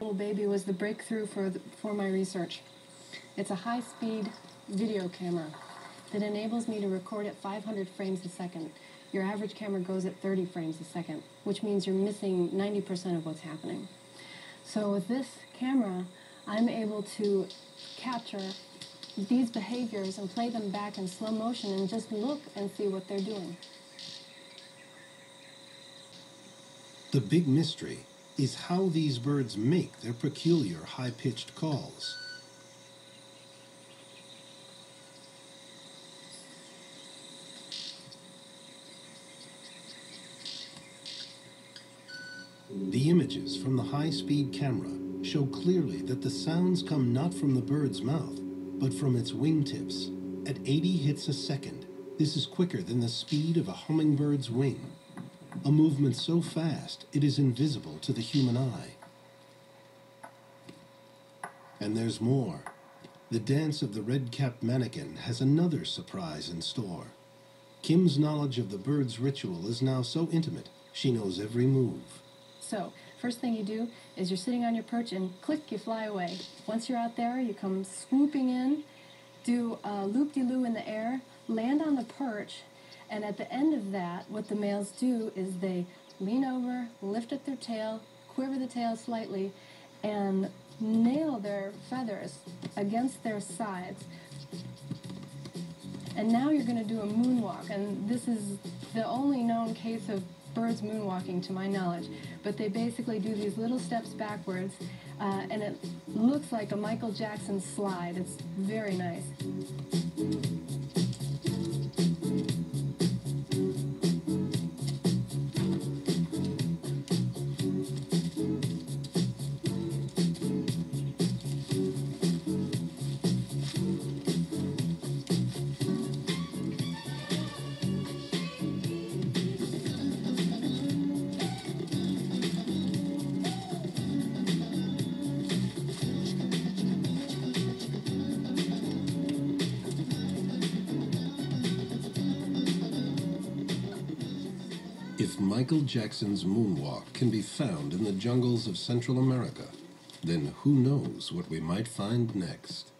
Little baby was the breakthrough for my research. It's a high-speed video camera that enables me to record at 500 frames a second. Your average camera goes at 30 frames a second, which means you're missing 90% of what's happening. So with this camera, I'm able to capture these behaviors and play them back in slow motion and just look and see what they're doing. The big mystery is how these birds make their peculiar high-pitched calls. The images from the high-speed camera show clearly that the sounds come not from the bird's mouth, but from its wingtips. At 80 hits a second, this is quicker than the speed of a hummingbird's wing. A movement so fast it is invisible to the human eye. And there's more. The dance of the red-capped mannequin has another surprise in store. Kim's knowledge of the bird's ritual is now so intimate, she knows every move. So, first thing you do is you're sitting on your perch and click, you fly away. Once you're out there, you come swooping in, do a loop-de-loo in the air, land on the perch, and at the end of that, what the males do is they lean over, lift up their tail, quiver the tail slightly, and nail their feathers against their sides. And now you're going to do a moonwalk, and this is the only known case of birds moonwalking to my knowledge, but they basically do these little steps backwards, and it looks like a Michael Jackson slide. It's very nice. If Michael Jackson's moonwalk can be found in the jungles of Central America, then who knows what we might find next?